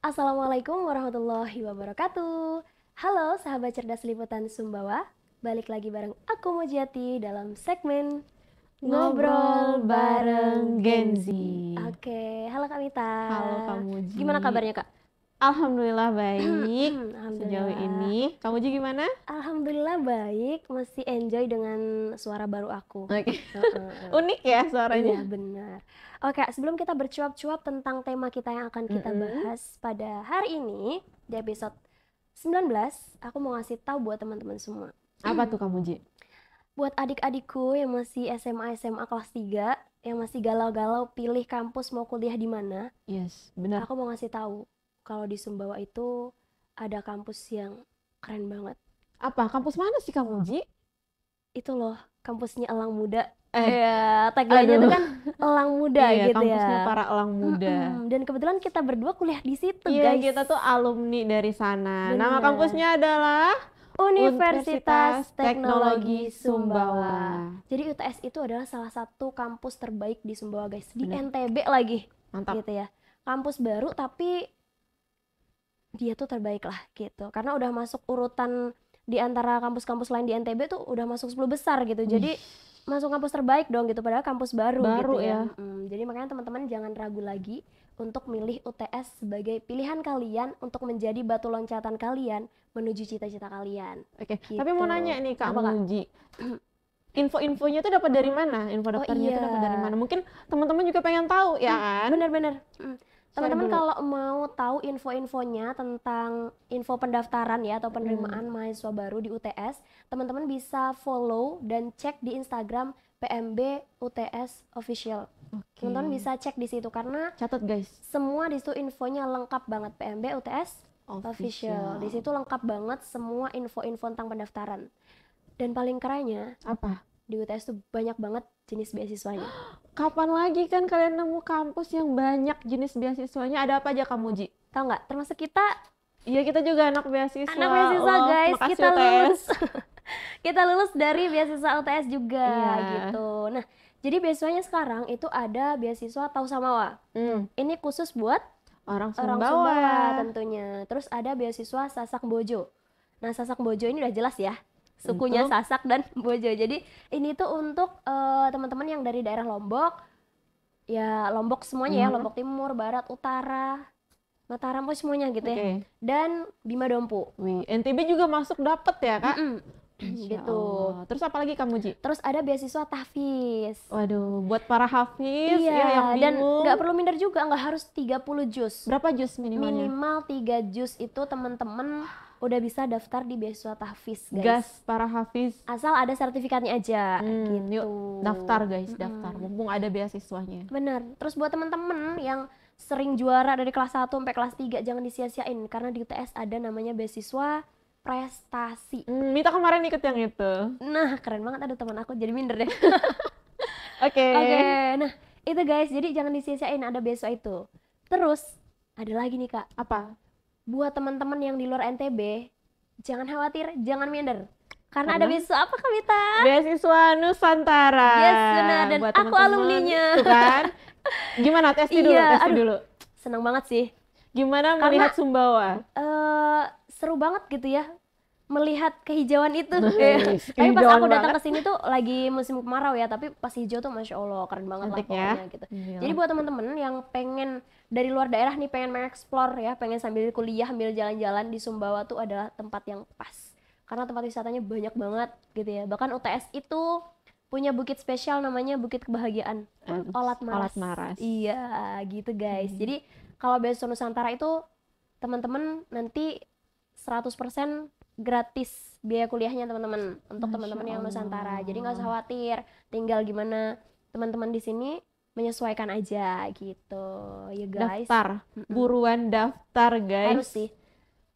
Assalamualaikum warahmatullahi wabarakatuh. Halo sahabat cerdas liputan Sumbawa, balik lagi bareng aku Mujiati dalam segmen Ngobrol bareng Gen Z. Oke, halo Kak Mita. Halo Kak Muji. Gimana kabarnya Kak? Alhamdulillah baik. Sejauh Alhamdulillah. ini, Kak Muji gimana? Alhamdulillah baik, masih enjoy dengan suara baru aku. Oke. Heeh. Unik ya Iya suaranya. benar. Oke, sebelum kita bercuap-cuap tentang tema kita yang akan kita bahas pada hari ini di episode 19, aku mau ngasih tahu buat teman-teman semua. Apa tuh Kak Muji? Buat adik-adikku yang masih SMA kelas 3, yang masih galau-galau pilih kampus mau kuliah di mana, Yes, benar. aku mau ngasih tahu kalau di Sumbawa itu ada kampus yang keren banget. Apa? Kampus mana sih Kak Muji? Itu loh, kampusnya Elang Muda. Eh, Ya, tagline-nya tuh aduh. kan Elang Muda Iya, gitu kampusnya ya. para elang muda. Dan kebetulan kita berdua kuliah di situ, Iya, guys. kita tuh alumni dari sana. Nama Bener. kampusnya adalah Universitas Teknologi Sumbawa. Sumbawa. Jadi UTS itu adalah salah satu kampus terbaik di Sumbawa, guys. Di Bener. NTB lagi. Mantap. Gitu ya. Kampus baru tapi dia tuh terbaik lah gitu. Karena udah masuk urutan di antara kampus-kampus lain di NTB tuh udah masuk 10 besar gitu. Jadi masuk kampus terbaik dong gitu, padahal kampus baru Baru gitu ya. ya. Jadi makanya teman-teman jangan ragu lagi untuk milih UTS sebagai pilihan kalian untuk menjadi batu loncatan kalian menuju cita-cita kalian. Oke, Gitu. tapi mau nanya nih Kak Apa, Kak? Muji. Info-infonya tuh dapat dari mana? Info daftarnya tuh iya. dapat dari mana? Mungkin teman-teman juga pengen tahu ya kan? Bener-bener. Teman-teman dulu. kalau mau tahu info-infonya tentang info pendaftaran ya atau penerimaan mahasiswa baru di UTS, teman-teman bisa follow dan cek di Instagram PMB UTS Official. Oke. Teman-teman bisa cek di situ karena Catat guys. semua di situ infonya lengkap banget. PMB UTS Official. Di situ lengkap banget semua info-info tentang pendaftaran. Dan paling kerennya Apa? di UTS tuh banyak banget jenis beasiswanya. Kapan lagi kan kalian nemu kampus yang banyak jenis beasiswanya? Ada apa aja Kak Muji? Tahu nggak? Termasuk kita Iya, kita juga anak beasiswa. anak beasiswa, loh. guys. Makasih Kita UTS. lulus. Kita lulus dari beasiswa UTS juga Iya. gitu. Nah, jadi beasiswanya sekarang itu ada beasiswa Tau Samawa. Ini khusus buat Orang orang Sumbawa. Sumbawa tentunya. Terus ada beasiswa Sasak Bojo. Nah, Sasak Bojo ini udah jelas ya. Sukunya Sasak dan Bojo. Jadi ini tuh untuk teman-teman yang dari daerah Lombok. Ya, Lombok semuanya ya, Lombok Timur, Barat, Utara, Mataram, semuanya gitu ya. Oke. Dan Bima Dompu. Wih, NTB juga masuk dapet ya Kak? Insya Gitu. Allah. Terus apa lagi Kak Muji? Terus ada beasiswa tahfiz. Waduh, buat para hafiz Iya, ya yang dan bingung. nggak perlu minder juga, nggak harus 30 juz. Berapa juz minimalnya? Minimal 3 juz itu teman-teman udah bisa daftar di beasiswa tahfiz, guys. Gas para hafiz. Asal ada sertifikatnya aja, gitu. Yuk daftar guys, daftar. Mumpung ada beasiswanya. Bener. Terus buat teman-teman yang sering juara dari kelas 1 sampai kelas 3 jangan disia-siain karena di UTS ada namanya beasiswa prestasi. Mita kemarin ikut yang itu. Nah, keren banget, ada teman aku jadi minder deh. Oke. Oke, nah itu guys, jadi jangan disia-siain ada beasiswa itu. Terus ada lagi nih Kak, Apa? buat teman-teman yang di luar NTB, jangan khawatir, jangan minder. Karena ada beasiswa apa Kak Mita? Beasiswa Nusantara. Yes, benar, dan Buat aku teman-teman. alumninya. Tuh kan? Gimana testi dulu, Iya, testi aduh. dulu. Senang banget sih. Gimana melihat Sumbawa? Seru banget gitu ya melihat kehijauan itu. Nice, Tapi pas kehijauan aku datang banget. ke sini tuh lagi musim kemarau ya, tapi pas hijau tuh masya Allah keren banget lah Cantik ya. pokoknya gitu. Iya. Jadi buat teman-teman yang pengen dari luar daerah nih pengen mengeksplor ya, pengen sambil kuliah sambil jalan-jalan di Sumbawa tuh adalah tempat yang pas. Karena tempat wisatanya banyak banget gitu ya. Bahkan UTS itu punya bukit spesial namanya Bukit Kebahagiaan. Olat Maras. Olat Maras. Iya, gitu guys. Jadi kalau beasiswa Nusantara itu teman-teman nanti 100% gratis biaya kuliahnya teman-teman untuk teman-teman yang Nusantara. Jadi nggak usah khawatir, tinggal gimana teman-teman di sini menyesuaikan aja gitu. Ya guys. Daftar. Buruan daftar guys. Harus sih.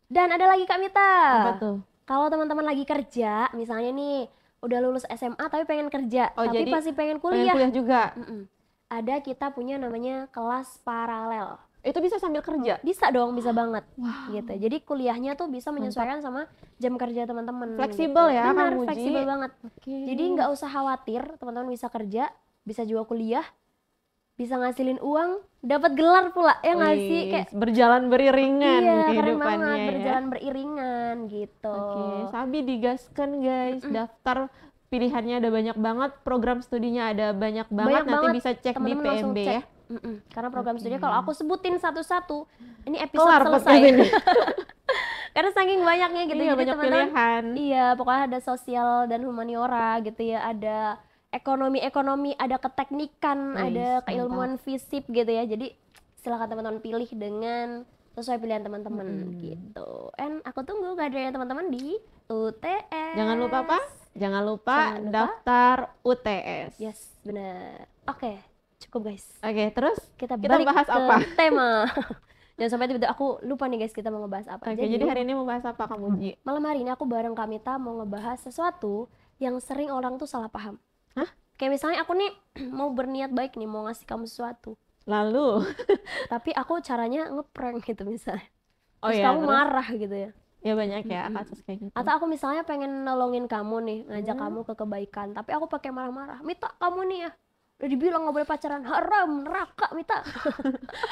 Dan ada lagi Kak Mita. Apa tuh? Kalau teman-teman lagi kerja, misalnya nih udah lulus SMA tapi pengen kerja, Oh, tapi jadi masih pengen Pengen kuliah. kuliah juga. Ada kita punya namanya kelas paralel. Itu bisa sambil kerja. Bisa dong, bisa banget. Gitu. Jadi kuliahnya tuh bisa menyesuaikan sama jam kerja teman-teman. Fleksibel gitu. ya, Benar, Kang Muji. fleksibel banget. Oke. Jadi nggak usah khawatir, teman-teman bisa kerja, bisa juga kuliah, bisa ngasilin uang, dapat gelar pula, ya nggak sih? Wih, Kayak berjalan beriringan iya, keren kehidupannya banget, ya. berjalan beriringan gitu. Oke, Sabi digaskan guys, daftar pilihannya ada banyak banget, program studinya ada banyak banget, Banyak nanti banget, bisa cek di teman-teman langsung PMB cek. ya. Karena program Oke. studinya kalau aku sebutin satu-satu, ini episode Kelar selesai. podcast ini. Karena saking banyaknya gitu, Iya, jadi banyak teman-teman, pilihan. iya pokoknya ada sosial dan humaniora gitu ya, ada ekonomi, ada keteknikan, Wih, ada mantap. keilmuan fisip gitu ya. Jadi silakan teman-teman pilih dengan sesuai pilihan teman-teman gitu. And aku tunggu kehadirannya teman-teman di UTS. Jangan lupa apa? Jangan lupa Jangan lupa. daftar UTS. Yes, benar. Oke, cukup guys. Oke, terus Kita kita balik bahas ke apa? tema. Jangan sampai tiba-tiba aku lupa nih guys, kita mau ngebahas apa. Oke, jadi hari ini mau bahas apa kamu, Ji? malam hari ini aku bareng Kamita mau ngebahas sesuatu yang sering orang tuh salah paham. Hah? Kayak misalnya aku nih mau berniat baik nih, mau ngasih kamu sesuatu, Lalu, tapi aku caranya ngeprank gitu misalnya. oh Terus ya, kamu terus marah gitu ya. ya banyak ya kasus kayak gitu. Atau aku misalnya pengen nolongin kamu nih, ngajak kamu ke kebaikan, tapi aku pakai marah-marah. Mita, kamu nih ya, udah dibilang nggak boleh pacaran, haram, neraka, Mita.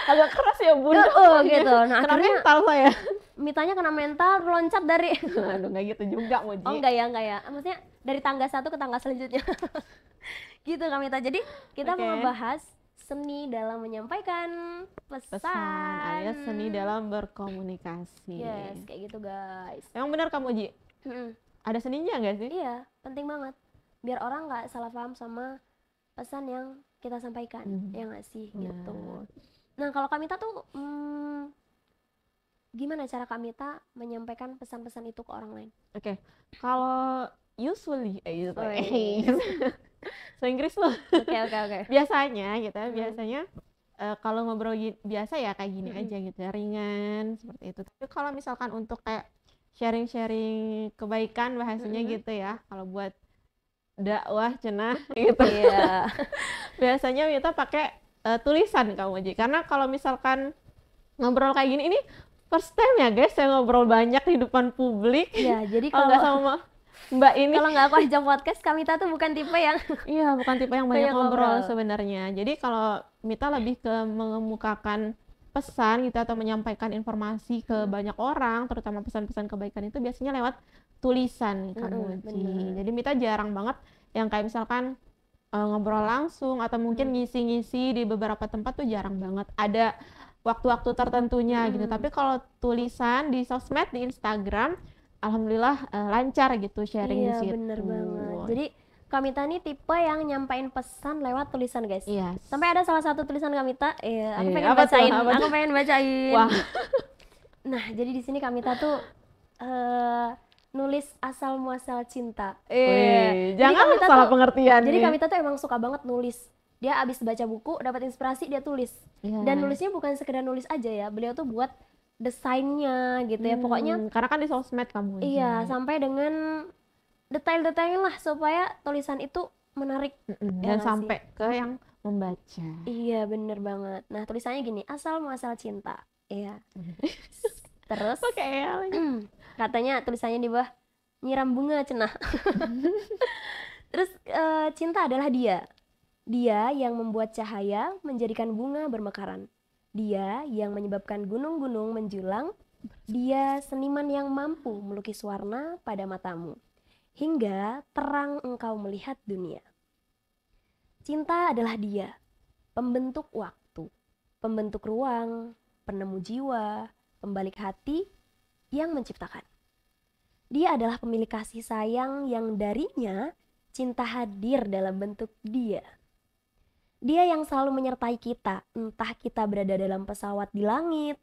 Agak keras ya, Bunda. Gitu. Nah, Kena akhirnya mental saya. Mitanya kena mental, loncat dari Aduh, nggak gitu juga, Moji. oh enggak ya. Maksudnya dari tangga satu ke tangga selanjutnya. Gitu Kak Mita. Jadi kita mau Oke. ngebahas seni dalam menyampaikan pesan. Pesan alias seni dalam berkomunikasi. Yes, kayak gitu guys. Emang benar kamu, Ji? Mm-mm. Ada seninya nggak sih? Iya, penting banget. Biar orang nggak salah paham sama pesan yang kita sampaikan, ya nggak sih gitu. Nah kalau Kak Mita tuh gimana cara Kak Mita menyampaikan pesan-pesan itu ke orang lain? Oke, kalau usually, Oh, iya. so Inggris loh. Oke. Biasanya gitu ya, biasanya kalau ngobrol biasa ya kayak gini Mm-mm. aja gitu ya, ringan seperti itu. Tapi kalau misalkan untuk kayak sharing-sharing kebaikan bahasanya gitu ya, kalau buat dakwah cenah gitu. Iya. Biasanya kita pakai tulisan kamu Ji, karena kalau misalkan ngobrol kayak gini, ini first time ya guys saya ngobrol banyak di depan publik. Iya, jadi Kalau nggak sama Mbak ini, kalau nggak aku ajak podcast, Kak Mita tuh bukan tipe yang iya bukan tipe yang banyak Banyak ngobrol ngobrol. sebenarnya. Jadi kalau Mita lebih ke mengemukakan pesan gitu atau menyampaikan informasi ke banyak orang, terutama pesan-pesan kebaikan itu biasanya lewat tulisan kamu Ji. bener. Jadi Mita jarang banget yang kayak misalkan ngobrol langsung atau mungkin ngisi-ngisi di beberapa tempat tuh jarang banget. Ada waktu-waktu tertentunya gitu. Tapi kalau tulisan di sosmed, di Instagram, alhamdulillah lancar gitu sharing di Iya, situ. bener banget. Jadi Kak Mita nih tipe yang nyampain pesan lewat tulisan guys. Iya. Sampai ada salah satu tulisan Kak Mita, aku pengen apa tuh? bacain. Apa Aku tuh? pengen bacain. Wah, Nah, jadi di sini Kak Mita tuh nulis asal muasal cinta. wih, Jadi jangan Kak Mita salah tuh- pengertian Jadi nih. Kak Mita tuh emang suka banget nulis. Dia abis baca buku, dapat inspirasi, dia tulis. Iya. Dan nulisnya bukan sekedar nulis aja ya. Beliau tuh buat desainnya gitu ya. Pokoknya karena kan di sosmed kamu Ji. iya, sampai dengan detail-detailnya lah supaya tulisan itu menarik. Ya Dan nggak sampai ke yang membaca. Iya, bener banget. Nah, tulisannya gini, asal muasal cinta. Iya. Terus Oke, katanya tulisannya di bawah, nyiram bunga cenah. Terus cinta adalah dia. Dia yang membuat cahaya menjadikan bunga bermekaran. Dia yang menyebabkan gunung-gunung menjulang. Dia seniman yang mampu melukis warna pada matamu. Hingga terang engkau melihat dunia. Cinta adalah dia, pembentuk waktu, pembentuk ruang, penemu jiwa, pembalik hati yang menciptakan. Dia adalah pemilik kasih sayang yang darinya cinta hadir dalam bentuk dia. Dia yang selalu menyertai kita, entah kita berada dalam pesawat di langit,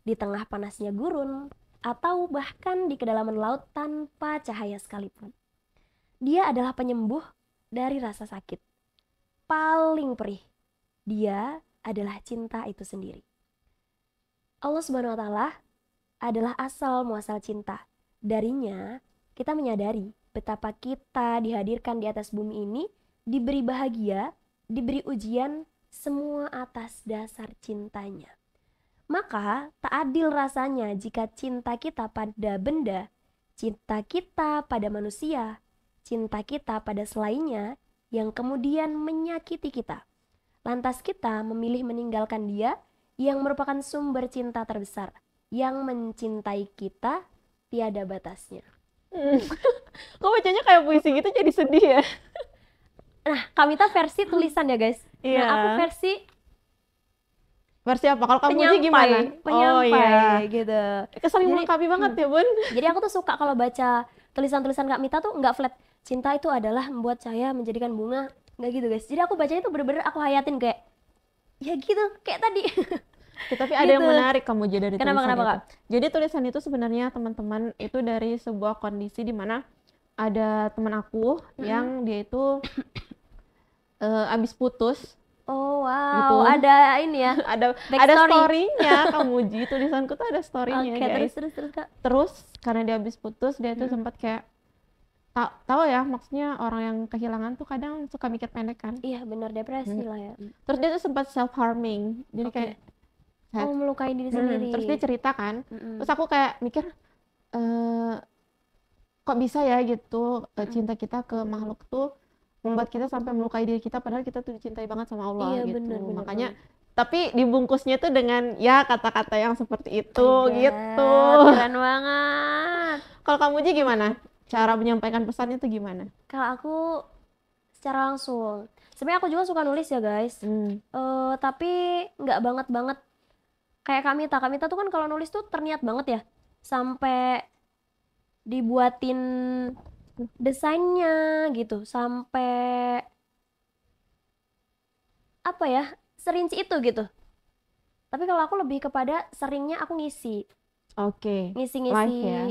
di tengah panasnya gurun, atau bahkan di kedalaman laut tanpa cahaya sekalipun. Dia adalah penyembuh dari rasa sakit. Paling perih. Dia adalah cinta itu sendiri. Allah Subhanahu wa Ta'ala adalah asal muasal cinta. Darinya kita menyadari betapa kita dihadirkan di atas bumi ini, diberi bahagia, diberi ujian, semua atas dasar cintanya. Maka tak adil rasanya jika cinta kita pada benda, cinta kita pada manusia, cinta kita pada selainnya yang kemudian menyakiti kita Lantas kita memilih meninggalkan dia yang merupakan sumber cinta terbesar, yang mencintai kita tiada batasnya. Kok bacanya kayak puisi gitu jadi sedih ya? Nah, Kamita versi tulisan ya guys. Iya. Nah, aku versi Versi apa? Kalau kamu Ji gimana? penyampai gitu. Kesannya Jadi- melengkapi banget ya Bun. Jadi aku tuh suka kalau baca tulisan-tulisan Kak Mita tuh nggak flat. Cinta itu adalah membuat cahaya menjadikan bunga, nggak gitu guys. Jadi aku bacanya tuh bener-bener aku hayatin kayak ya gitu kayak tadi. Tapi ada yang Gitu. menarik kamu Ji dari Kenapa, tulisan kenapa, itu. Kak? Jadi tulisan itu sebenarnya teman-teman itu dari sebuah kondisi di mana ada teman aku yang dia itu abis putus. Oh wow, Gitu. ada ini ya. Ada Backstory. story-nya kamu Ji, tulisanku tuh ada story-nya Oke, guys. terus Kak. Terus karena dia habis putus dia tuh sempat kayak tahu ya, maksudnya orang yang kehilangan tuh kadang suka mikir pendek kan. Iya benar, depresi lah ya. Terus dia tuh sempat self harming. Jadi Oke. kayak sad. Oh, melukai diri sendiri. Terus dia cerita kan. Mm-mm. Terus aku kayak mikir kok bisa ya gitu, cinta kita ke makhluk tuh membuat kita sampai melukai diri kita padahal kita tuh dicintai banget sama Allah Iya, gitu. bener Makanya tapi dibungkusnya tuh dengan ya kata-kata yang seperti itu Oh my gitu. God, keren banget. Kalau kamu Ji gimana? Cara menyampaikan pesannya tuh gimana? Kalau aku secara langsung, sebenarnya aku juga suka nulis ya guys. Tapi nggak banget kayak Kamita tuh kan kalau nulis tuh terniat banget ya, sampai dibuatin desainnya gitu, sampai apa ya, serinci itu gitu. Tapi kalau aku lebih kepada seringnya aku Oke. ngisi-ngisi Live ya.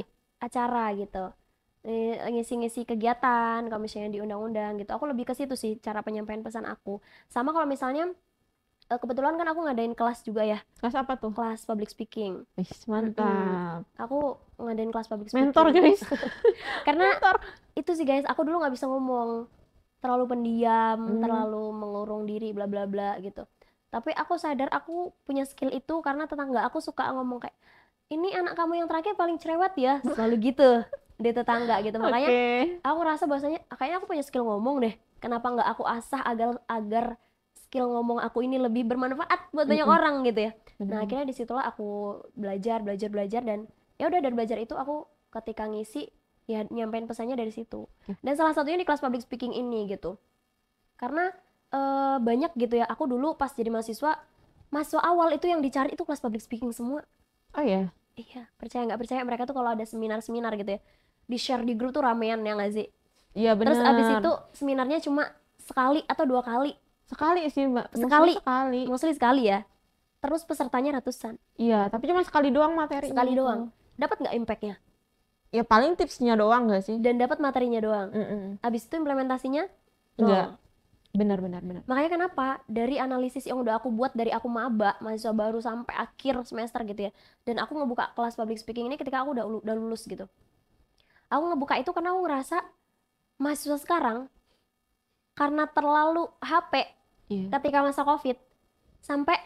acara gitu. Ngisi-ngisi kegiatan kalau misalnya di undang-undang gitu. Aku lebih ke situ sih cara penyampaian pesan aku. Sama kalau misalnya kebetulan kan aku ngadain kelas juga ya, Kelas apa tuh? kelas public speaking. Wih, mantap. Aku ngadain kelas public speaking. Mentor guys. Karena itu sih guys, aku dulu nggak bisa ngomong, terlalu pendiam, terlalu mengurung diri, bla bla bla gitu. Tapi aku sadar aku punya skill itu karena tetangga aku suka ngomong kayak, ini anak kamu yang terakhir paling cerewet ya, selalu gitu di tetangga gitu. Makanya Oke. aku rasa bahwasanya kayaknya aku punya skill ngomong deh. Kenapa nggak aku asah agar skill ngomong aku ini lebih bermanfaat buat banyak orang gitu ya. Nah akhirnya disitulah aku belajar dan ya udah dari belajar itu aku ketika ngisi ya nyampein pesannya dari situ. Dan salah satunya di kelas public speaking ini gitu. Karena banyak gitu ya, aku dulu pas jadi mahasiswa awal itu yang dicari itu kelas public speaking semua. Oh ya. Iya, percaya nggak percaya mereka tuh kalau ada seminar-seminar gitu ya, di share di grup tuh ramean ya nggak sih? Iya benar. Terus abis itu seminarnya cuma sekali atau 2 kali, Sekali sih Mbak. Sekali. Sekali. mostly sekali ya. Terus pesertanya ratusan, Iya, tapi cuma sekali doang materinya. sekali itu. doang. Dapat nggak impactnya? Ya paling tipsnya doang gak sih? Dan dapat materinya doang. Abis itu implementasinya Enggak. nol. Benar. Makanya kenapa dari analisis yang udah aku buat dari aku maba, mahasiswa baru sampai akhir semester gitu ya. Dan aku ngebuka kelas public speaking ini ketika aku udah lulus gitu. Aku ngebuka itu karena aku ngerasa mahasiswa sekarang karena terlalu HP Iya. ketika masa Covid sampai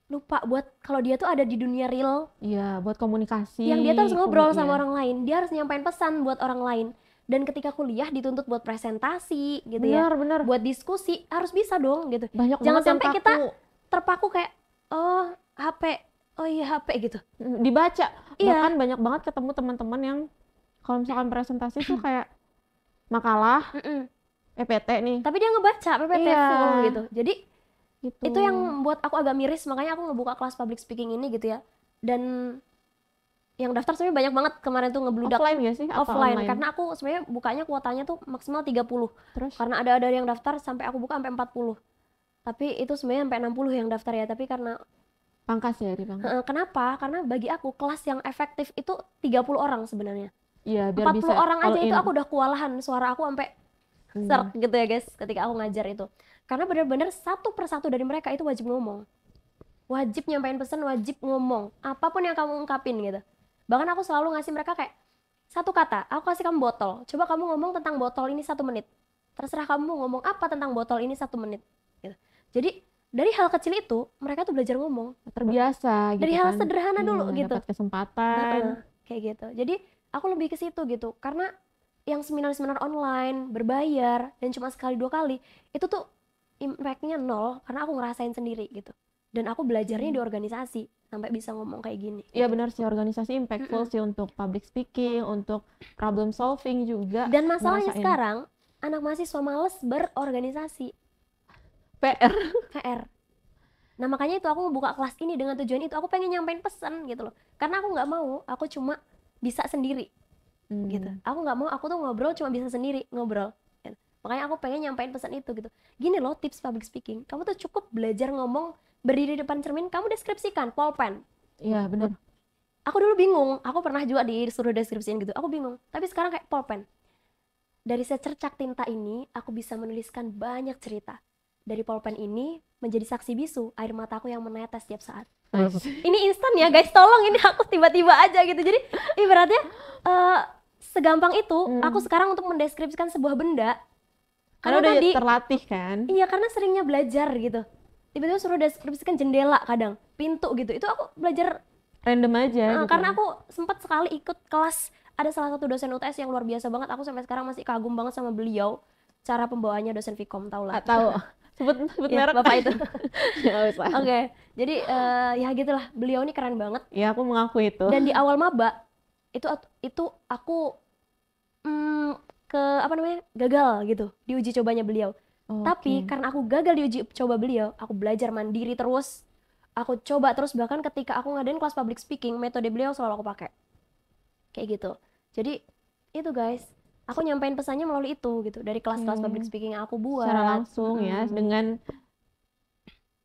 lupa buat kalau dia tuh ada di dunia real Iya, buat komunikasi. yang dia tuh harus ngobrol Iya. sama orang lain, dia harus nyampein pesan buat orang lain. Dan ketika kuliah dituntut buat presentasi gitu ya, Benar. buat diskusi harus bisa dong gitu. Banyak Jangan banget yang sampai kaku. kita terpaku kayak oh HP, oh iya HP gitu. Dibaca. Iya. Bahkan banyak banget ketemu teman-teman yang kalau misalkan presentasi tuh kayak makalah, PPT nih. Tapi dia ngebaca PPT Iya. full gitu. Jadi Gitu. itu yang membuat aku agak miris, makanya aku ngebuka kelas public speaking ini gitu ya. Dan yang daftar sebenarnya banyak banget kemarin tuh ngebludak. Offline gak sih? Atau Offline, online? karena aku sebenarnya bukanya kuotanya tuh maksimal 30. Terus? Karena ada yang daftar sampai aku buka sampai 40. Tapi itu sebenarnya sampai 60 yang daftar ya, tapi karena Pangkas ya, dipangkas. kenapa? Karena bagi aku kelas yang efektif itu 30 orang sebenarnya. Iya, biar 40 bisa orang all aja itu in. aku udah kewalahan, suara aku sampai seret gitu ya guys ketika aku ngajar itu. Karena benar-benar satu persatu dari mereka itu wajib ngomong. Wajib nyampein pesan, wajib ngomong. Apapun yang kamu ungkapin gitu. Bahkan aku selalu ngasih mereka kayak satu kata, aku kasih kamu botol. Coba kamu ngomong tentang botol ini 1 menit. Terserah kamu ngomong apa tentang botol ini 1 menit. Gitu. Jadi dari hal kecil itu mereka tuh belajar ngomong. Terbiasa gitu Dari hal kan. sederhana dulu Iya, gitu. dapat kesempatan. Kayak gitu. Jadi aku lebih ke situ gitu. Karena yang seminar-seminar online berbayar dan cuma sekali 2 kali itu tuh impactnya nol karena aku ngerasain sendiri gitu. Dan aku belajarnya di organisasi sampai bisa ngomong kayak gini. Iya benar sih, organisasi impactful Mm-mm. sih untuk public speaking, untuk problem solving juga Dan masalahnya ngerasain sekarang anak mahasiswa males berorganisasi, PR. PR. Nah makanya itu aku membuka kelas ini dengan tujuan itu, aku pengen nyampein pesan gitu loh. Karena aku nggak mau, aku cuma bisa sendiri gitu. Aku nggak mau, aku tuh ngobrol cuma bisa sendiri ngobrol. Gitu. Makanya aku pengen nyampein pesan itu gitu. Gini loh tips public speaking, kamu tuh cukup belajar ngomong, berdiri di depan cermin, kamu deskripsikan pulpen. Iya benar. Aku dulu bingung, aku pernah juga disuruh deskripsiin gitu, aku bingung. Tapi sekarang kayak pulpen. Dari secercak tinta ini, aku bisa menuliskan banyak cerita. Dari pulpen ini menjadi saksi bisu air mataku yang menetes setiap saat. Ini instan ya guys, tolong ini aku tiba-tiba aja gitu. Jadi ibaratnya segampang itu aku sekarang untuk mendeskripsikan sebuah benda. Karena udah terlatih kan. Iya, karena seringnya belajar gitu. Tiba-tiba suruh deskripsikan jendela kadang, pintu gitu. Itu aku belajar Random aja gitu. karena aku sempat sekali ikut kelas, ada salah satu dosen UTS yang luar biasa banget. Aku sampai sekarang masih kagum banget sama beliau. Cara pembawaannya dosen Vkom, tau lah. Tahu. sebut Ya, merek. Bapak itu. Nggak usah. Oke, jadi ya gitulah. Beliau ini keren banget. Ya aku mengakui itu. Dan di awal maba itu aku ke apa namanya gagal gitu di uji cobanya beliau. Tapi karena aku gagal di uji coba beliau, aku belajar mandiri terus. Aku coba terus, bahkan ketika aku ngadain kelas public speaking, metode beliau selalu aku pakai. Kayak gitu. Jadi itu guys, aku nyampein pesannya melalui itu gitu, dari kelas-kelas public speaking yang aku buat. Secara langsung ya, dengan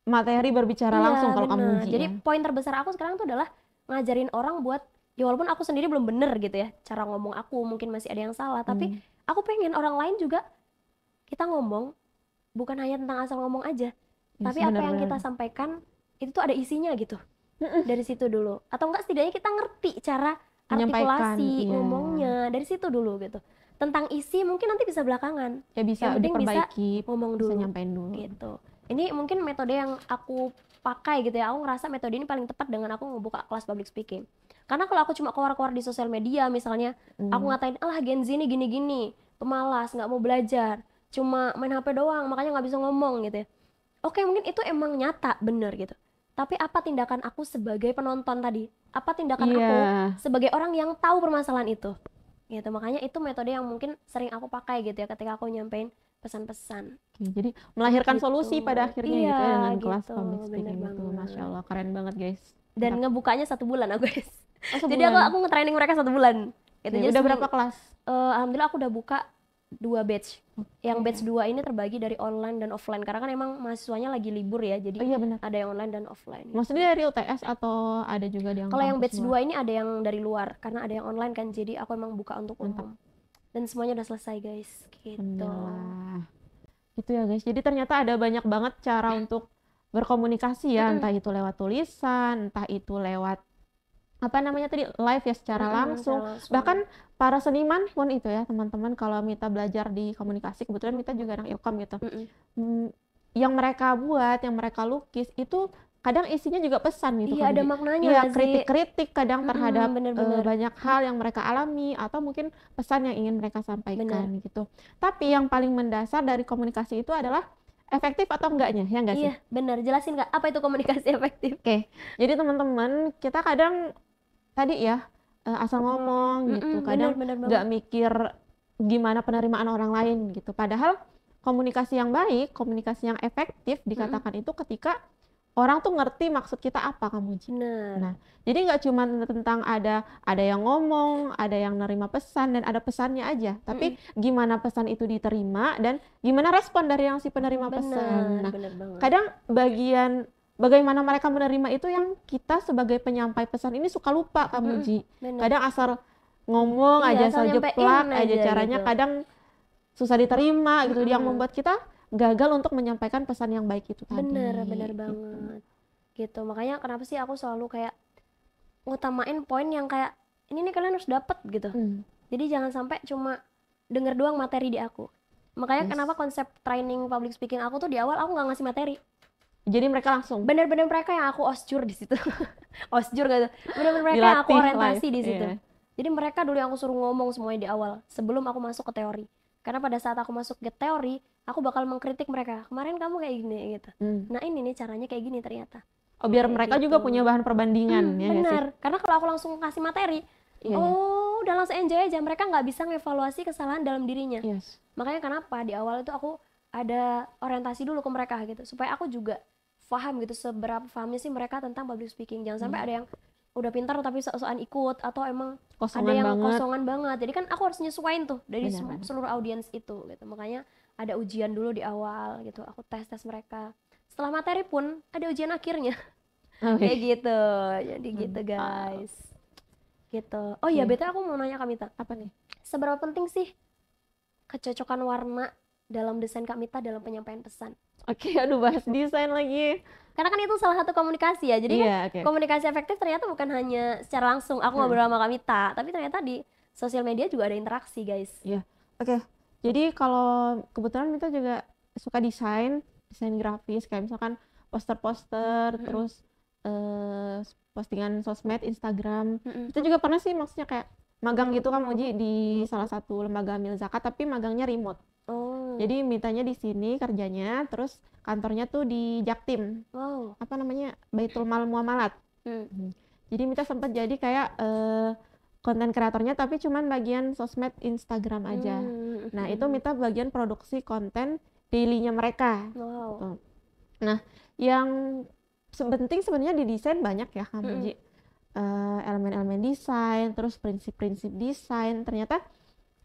materi berbicara langsung kalau kamu uji. Jadi poin terbesar aku sekarang tuh adalah ngajarin orang buat, ya walaupun aku sendiri belum bener gitu ya, cara ngomong aku mungkin masih ada yang salah, tapi aku pengen orang lain juga kita ngomong bukan hanya tentang asal ngomong aja, tapi apa yang kita sampaikan itu tuh ada isinya gitu. Dari situ dulu, atau enggak setidaknya kita ngerti cara artikulasi ngomongnya dari situ dulu gitu. Tentang isi mungkin nanti bisa belakangan, ya bisa diperbaiki, bisa ngomong dulu, bisa nyampein dulu gitu. Ini mungkin metode yang aku pakai gitu ya. Aku ngerasa metode ini paling tepat dengan aku ngebuka kelas public speaking. Karena kalau aku cuma keluar-keluar di sosial media misalnya, aku ngatain, alah Gen Z ini gini-gini, pemalas, nggak mau belajar, cuma main HP doang, makanya nggak bisa ngomong gitu ya. Oke, mungkin itu emang nyata, bener gitu. Tapi apa tindakan aku sebagai penonton tadi? Apa tindakan aku sebagai orang yang tahu permasalahan itu? Gitu, makanya itu metode yang mungkin sering aku pakai gitu ya ketika aku nyampein pesan-pesan. Jadi melahirkan solusi pada akhirnya gitu ya dengan kelas gitu, public speaking itu. Masya Allah, keren banget guys. Dan ngebukanya 1 bulan aku guys. Jadi aku nge-training mereka 1 bulan. Gitu. Jadi udah berapa kelas? Alhamdulillah aku udah buka 2 batch. Yang batch 2 ini terbagi dari online dan offline karena kan emang mahasiswanya lagi libur ya. Jadi ada yang online dan offline. Maksudnya dari UTS atau ada juga yang kalau yang batch 2 ini ada yang dari luar karena ada yang online kan. Jadi aku emang buka untuk umum. Dan semuanya udah selesai guys. Gitu. Gitu ya guys. Jadi ternyata ada banyak banget cara untuk berkomunikasi ya, entah itu lewat tulisan, entah itu lewat apa namanya tadi live ya secara langsung. Bahkan para seniman pun itu ya teman-teman, kalau Mita belajar di komunikasi, kebetulan Mita juga anak ilkom gitu. Yang mereka buat, yang mereka lukis itu kadang isinya juga pesan gitu. Iya, ada maknanya. Iya, kritik-kritik kadang terhadap banyak hal yang mereka alami atau mungkin pesan yang ingin mereka sampaikan gitu. Tapi yang paling mendasar dari komunikasi itu adalah efektif atau enggaknya, ya enggak sih? Iya, benar. Jelasin Kak, apa itu komunikasi efektif? Oke. Jadi teman-teman, kita kadang tadi ya asal ngomong gitu. Kadang enggak mikir gimana penerimaan orang lain gitu. Padahal komunikasi yang baik, komunikasi yang efektif dikatakan itu ketika orang tuh ngerti maksud kita apa, kamu Ji. Nah, jadi nggak cuma tentang ada yang ngomong, ada yang nerima pesan dan ada pesannya aja, tapi gimana pesan itu diterima dan gimana respon dari yang si penerima pesan. Nah, kadang bagaimana mereka menerima itu yang kita sebagai penyampai pesan ini suka lupa, kamu Ji. Kadang asal ngomong aja, asal jeplak aja caranya gitu. Kadang susah diterima gitu, yang membuat kita gagal untuk menyampaikan pesan yang baik itu tadi. Bener banget gitu. Makanya kenapa sih aku selalu kayak ngutamain poin yang kayak ini nih kalian harus dapet gitu. Jadi jangan sampai cuma denger doang materi di aku. Makanya kenapa konsep training public speaking aku tuh di awal aku nggak ngasih materi. Jadi mereka langsung bener-bener mereka yang aku osjur di situ. Osjur gitu. Bener-bener mereka yang aku orientasi di situ. Jadi mereka dulu yang aku suruh ngomong semuanya di awal sebelum aku masuk ke teori. Karena pada saat aku masuk ke teori, aku bakal mengkritik mereka, kemarin kamu kayak gini gitu. Hmm. Nah ini nih caranya kayak gini ternyata. Oh, biar Kayak mereka gitu. juga punya bahan perbandingan, ya nggak sih? Benar, karena kalau aku langsung kasih materi, Iya, iya. oh udah langsung enjoy aja, mereka nggak bisa ngevaluasi kesalahan dalam dirinya. Yes. Makanya kenapa di awal itu aku ada orientasi dulu ke mereka gitu, supaya aku juga paham gitu seberapa pahamnya sih mereka tentang public speaking. Jangan sampai ada yang udah pintar tapi sok-sokan ikut, atau emang ada Kosongan yang banget. kosongan banget. Jadi kan aku harus nyesuaiin tuh dari Benar. seluruh audiens itu gitu. Makanya ada ujian dulu di awal gitu, aku tes mereka. Setelah materi pun ada ujian akhirnya. Oke. Kayak gitu. Jadi gitu Mantap. guys. Gitu. Oh iya, Oke. betul, aku mau nanya Kak Mita. Apa nih? Seberapa penting sih kecocokan warna dalam desain Kak Mita dalam penyampaian pesan? Oke, aduh bahas desain lagi. Karena kan itu salah satu komunikasi ya. Jadi kan Iya, oke. komunikasi efektif ternyata bukan hanya secara langsung aku ngobrol sama Kak Mita, tapi ternyata di sosial media juga ada interaksi, guys. Iya. Oke. Jadi kalau kebetulan Mita juga suka desain grafis, kayak misalkan poster-poster, terus postingan sosmed, Instagram. Kita juga pernah sih maksudnya kayak magang gitu kan Uji di salah satu lembaga amil zakat, tapi magangnya remote. Oh, Jadi Mitanya di sini kerjanya, terus kantornya tuh di Jaktim. wow. Apa namanya? Baitul Mal Muamalat. Jadi Mita sempat jadi kayak konten kreatornya, tapi cuman bagian sosmed Instagram aja. Nah, itu Mita bagian produksi konten daily-nya mereka. Wow. Nah, yang penting sebenarnya di desain banyak ya kamu Ji. Elemen-elemen desain, terus prinsip-prinsip desain, ternyata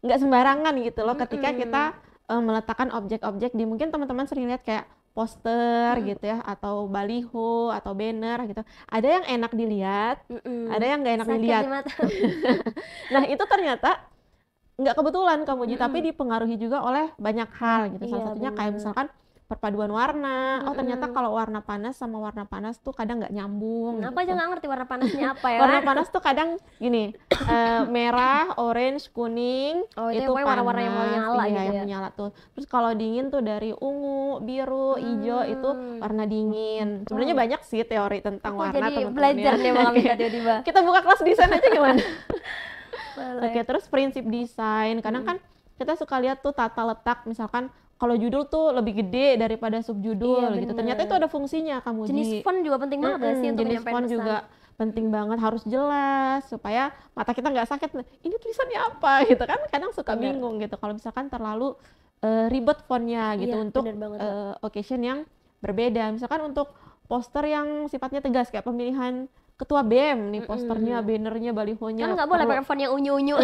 nggak sembarangan gitu loh ketika kita meletakkan objek-objek di, mungkin teman-teman sering lihat kayak poster gitu ya, atau baliho atau banner gitu. Ada yang enak dilihat, ada yang nggak enak Sakit dilihat. di mata. Nah, itu ternyata nggak kebetulan kamu Ji, tapi dipengaruhi juga oleh banyak hal gitu. Salah Iya, satunya kayak bener. misalkan perpaduan warna. Oh, ternyata kalau warna panas sama warna panas tuh kadang nggak nyambung Apa aja gitu. nggak ngerti warna panasnya apa ya Warna kan? panas tuh kadang gini, merah, orange, kuning, Oh, itu itu yang pokoknya warna-warna yang mau panas. nyala Iya, gitu yang ya. menyala tuh. Terus kalau dingin tuh dari ungu, biru, hijau, itu warna dingin. Sebenarnya banyak sih teori tentang Aku warna, jadi teman-teman belajar ya. nih sama Kak Mita Oke. tiba-tiba. Kita buka kelas desain aja gimana? Boleh. Oke, terus prinsip desain. Kadang kan kita suka lihat tuh tata letak, misalkan kalau judul tuh lebih gede daripada subjudul Iya, gitu. bener. Ternyata itu ada fungsinya kamu Jenis Ji. font juga penting banget gak sih untuk Jenis menyampaikan font pesan? juga penting banget, harus jelas supaya mata kita nggak sakit. Ini tulisannya apa gitu kan? Kadang suka Bener. bingung gitu kalau misalkan terlalu ribet fontnya gitu Iya, untuk bener banget, Mbak. occasion yang berbeda. Misalkan untuk poster yang sifatnya tegas kayak pemilihan ketua BEM nih, posternya, bannernya, balihonya Kan nggak boleh perlu pakai font yang unyu-unyu.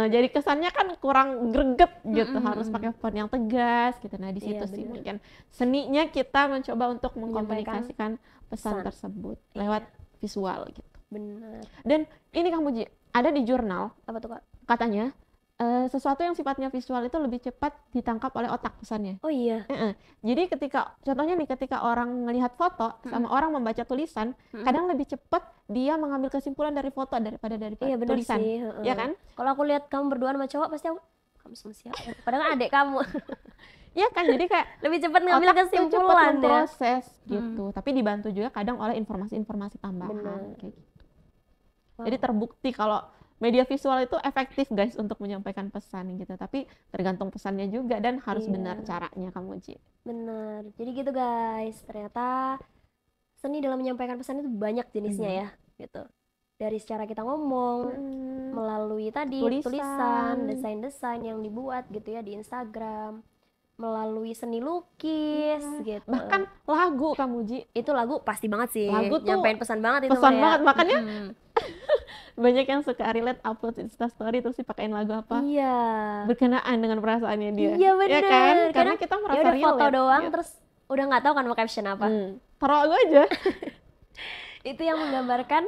jadi kesannya kan kurang greget gitu, harus pakai font yang tegas gitu. Nah, di situ Iya, sih bener. mungkin seninya kita mencoba untuk Menyampaikan mengkomunikasikan pesan pesan. tersebut lewat visual gitu. Bener. Dan ini kamu Ji, ada di jurnal Apa tuh, Kak? katanya sesuatu yang sifatnya visual itu lebih cepat ditangkap oleh otak pesannya. Oh iya. Jadi contohnya nih, ketika orang melihat foto sama orang membaca tulisan, kadang lebih cepat dia mengambil kesimpulan dari foto daripada Iya, bener tulisan. sih. Ya kan? Kalau aku lihat kamu berdua sama cowok, pasti aku, kamu sama siapa? Padahal kan adik kamu. Iya kan, jadi kayak Lebih cepat ngambil otak tuh cepat kesimpulan ya. memproses gitu, tapi dibantu juga kadang oleh informasi-informasi tambahan Bener. kayak gitu. Wow. Jadi terbukti kalau media visual itu efektif guys untuk menyampaikan pesan gitu, tapi tergantung pesannya juga dan harus Iya. benar caranya kamu Ji. Bener. Jadi gitu guys. Ternyata seni dalam menyampaikan pesan itu banyak jenisnya ya, gitu. Dari secara kita ngomong, melalui tadi tulisan, desain-desain yang dibuat gitu ya di Instagram, melalui seni lukis gitu. Bahkan lagu kamu Ji. Itu lagu pasti banget sih. Lagu tuh nyampein pesan banget itu pesan mah ya. banget, makanya banyak yang suka relate upload Instastory terus dipakein lagu apa Iya. berkenaan dengan perasaannya dia. Iya bener. Ya kan? Karena Kadang kita ya merasa udah foto relate doang gitu. terus udah nggak tahu kan mau caption apa. Taruh lagu aja Itu yang menggambarkan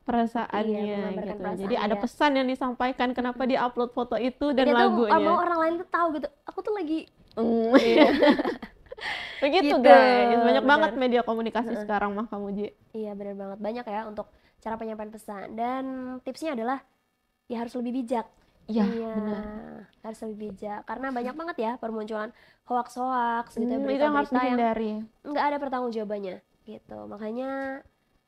perasaannya Iya, menggambarkan gitu. perasaan Jadi ada dia. pesan yang disampaikan kenapa dia upload foto itu dan dia tuh lagunya. mau orang lain tuh tahu gitu. Aku tuh lagi Begitu Gitu, guys. Banyak benar. banget media komunikasi sekarang mah kamu Ji. Iya bener banget, banyak ya untuk cara penyampaian pesan. Dan tipsnya adalah ya harus lebih bijak. Iya, Iya, benar. harus lebih bijak karena banyak banget ya permunculan hoax-hoax gitu ya, Itu yang harus berita-berita yang dihindari. nggak ada pertanggungjawabannya gitu. Makanya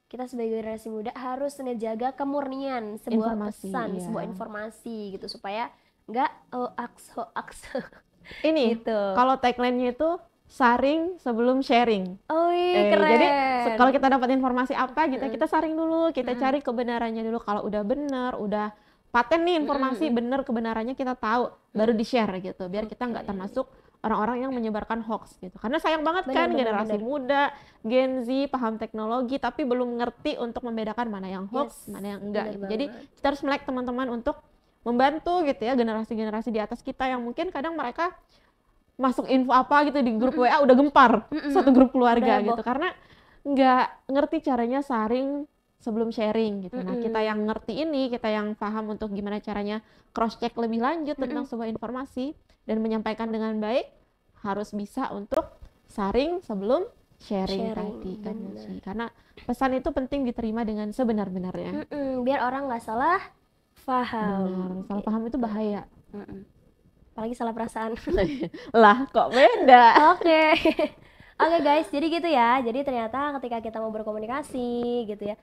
kita sebagai generasi muda harus ngejaga kemurnian sebuah Informasi, pesan, iya. sebuah informasi gitu supaya nggak hoax. Ini gitu. kalau tagline-nya itu saring sebelum sharing. Oh iya, keren. Jadi kalau kita dapat informasi apa gitu, kita saring dulu, kita cari kebenarannya dulu. Kalau udah benar, udah paten nih informasi benar kebenarannya kita tahu, baru di-share gitu. Biar kita nggak termasuk orang-orang yang menyebarkan hoax gitu. Karena sayang banget kan generasi muda, Gen Z, paham teknologi tapi belum ngerti untuk membedakan mana yang hoax, mana yang enggak gitu. Jadi kita harus melek teman-teman untuk membantu gitu ya generasi-generasi di atas kita yang mungkin kadang mereka masuk info apa gitu di grup WA udah gempar satu grup keluarga gitu karena nggak ngerti caranya saring sebelum sharing gitu. Nah kita yang ngerti ini, kita yang paham untuk gimana caranya cross check lebih lanjut tentang sebuah informasi dan menyampaikan dengan baik, harus bisa untuk saring sebelum sharing tadi kan Muji. Karena pesan itu penting diterima dengan sebenar-benarnya. Biar orang nggak salah paham. Benar, salah paham itu bahaya. Apalagi salah perasaan. Lah kok beda. Oke. Oke guys, jadi gitu ya. Jadi ternyata ketika kita mau berkomunikasi gitu ya,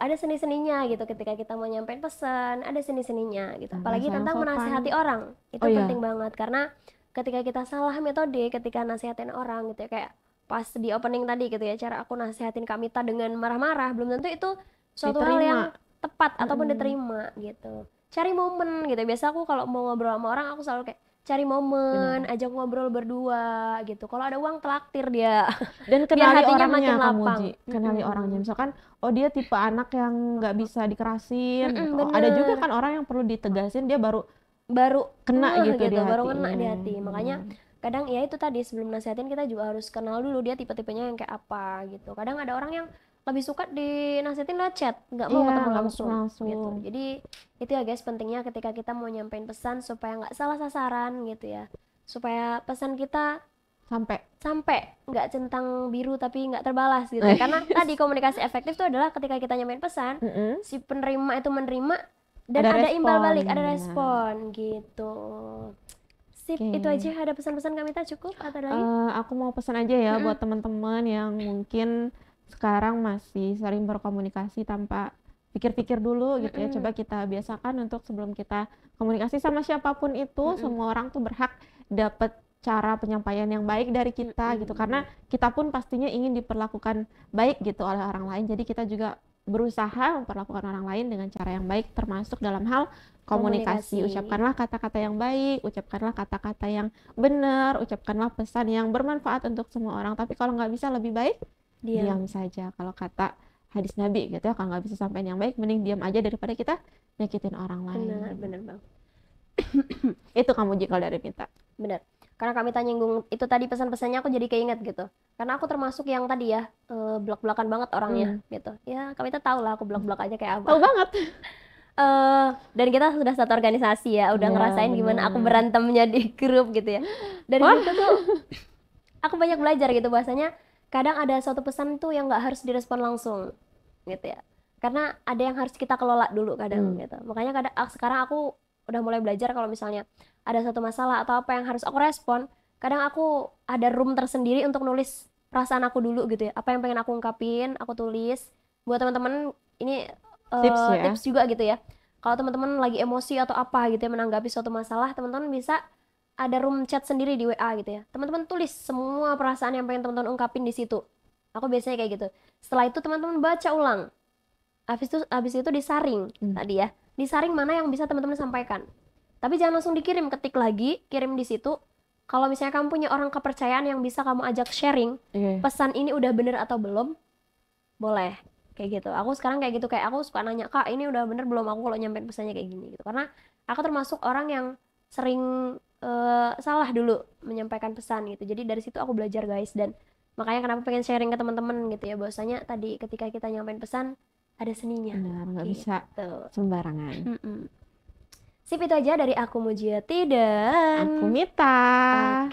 ada seni-seninya gitu. Ketika kita mau nyampein pesan, ada seni-seninya gitu. Apalagi tentang menasihati orang, itu penting banget. Karena ketika kita salah metode, ketika nasihatin orang gitu ya, kayak pas di opening tadi gitu ya, cara aku nasihatin Kak Mita dengan marah-marah, belum tentu itu suatu hal yang tepat ataupun diterima gitu. Cari momen gitu. Biasa aku kalau mau ngobrol sama orang, aku selalu kayak cari momen, ajak ngobrol berdua gitu. Kalau ada uang traktir dia. Dan kenali orangnya kamu Ji. Kenali orangnya. Misalkan oh dia tipe anak yang nggak bisa dikerasin gitu. Oh, ada juga kan orang yang perlu ditegasin dia baru kena gitu di hati. Baru kena di hati. Makanya kadang ya itu tadi sebelum nasihatin kita juga harus kenal dulu dia tipe-tipenya yang kayak apa gitu. Kadang ada orang yang lebih suka dinasihatin lewat chat, nggak mau ketemu langsung gitu. Jadi itu ya guys, pentingnya ketika kita mau nyampein pesan supaya nggak salah sasaran gitu ya, supaya pesan kita sampai nggak centang biru tapi nggak terbalas gitu. Karena tadi komunikasi efektif itu adalah ketika kita nyampein pesan, si penerima itu menerima dan ada imbal balik, ada respon gitu. Sip, itu aja. Ada pesan-pesan Kak Mita cukup atau ada lagi? Aku mau pesan aja ya buat teman-teman yang mungkin sekarang masih sering berkomunikasi tanpa pikir-pikir dulu gitu ya. Coba kita biasakan untuk sebelum kita komunikasi sama siapapun itu, semua orang tuh berhak dapat cara penyampaian yang baik dari kita gitu. Karena kita pun pastinya ingin diperlakukan baik gitu oleh orang lain. Jadi kita juga berusaha memperlakukan orang lain dengan cara yang baik, termasuk dalam hal komunikasi. Ucapkanlah kata-kata yang baik, ucapkanlah kata-kata yang benar, ucapkanlah pesan yang bermanfaat untuk semua orang. Tapi kalau nggak bisa lebih baik diam saja. Kalau kata hadis Nabi gitu ya, kalau nggak bisa sampaikan yang baik mending diam aja daripada kita nyakitin orang lain. Benar Bang. Itu kamu Ji kalau dari Mita. Benar. Karena Kak Mita nyinggung itu tadi pesan-pesannya, aku jadi keinget gitu. Karena aku termasuk yang tadi ya blok-blokan banget orangnya gitu. Ya Kak Mita tahu lah aku blok-blok aja kayak apa. Tahu banget. Dan kita sudah satu organisasi ya, udah ngerasain gimana aku berantemnya di grup gitu ya. Dari situ tuh aku banyak belajar gitu, bahasanya kadang ada suatu pesan tuh yang nggak harus direspon langsung gitu ya, karena ada yang harus kita kelola dulu kadang gitu. Makanya sekarang aku udah mulai belajar kalau misalnya ada satu masalah atau apa yang harus aku respon, kadang aku ada room tersendiri untuk nulis perasaan aku dulu gitu ya, apa yang pengen aku ungkapin aku tulis. Buat teman-teman ini tips juga gitu ya, kalau teman-teman lagi emosi atau apa gitu ya menanggapi suatu masalah, teman-teman bisa ada room chat sendiri di WA gitu ya. Teman-teman tulis semua perasaan yang pengen teman-teman ungkapin di situ. Aku biasanya kayak gitu. Setelah itu teman-teman baca ulang. Habis itu disaring tadi ya. Disaring mana yang bisa teman-teman sampaikan. Tapi jangan langsung dikirim, ketik lagi, kirim di situ. Kalau misalnya kamu punya orang kepercayaan yang bisa kamu ajak sharing, pesan ini udah bener atau belum, boleh. Kayak gitu. Aku sekarang kayak gitu, kayak aku suka nanya, "Kak, ini udah bener belum aku kalau nyampein pesannya kayak gini?" gitu. Karena aku termasuk orang yang sering salah dulu menyampaikan pesan gitu. Jadi dari situ aku belajar guys, dan makanya kenapa pengen sharing ke teman-teman gitu ya, bahwasanya tadi ketika kita nyampein pesan ada seninya. Benar, nggak bisa sembarangan. Sip, itu aja dari aku Mujiati dan aku Mita.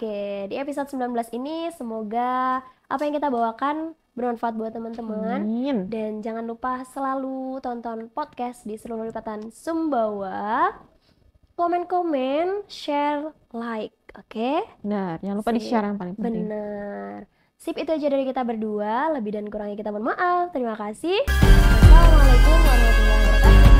Oke, di episode 19 ini semoga apa yang kita bawakan bermanfaat buat teman-teman. Dan jangan lupa selalu tonton podcast di seluruh lipatan Sumbawa. Komen-komen, share, like, oke? Benar, jangan lupa di-share yang paling penting. Benar. Sip, itu aja dari kita berdua. Lebih dan kurangnya kita mohon maaf. Terima kasih. Wassalamualaikum warahmatullahi wabarakatuh.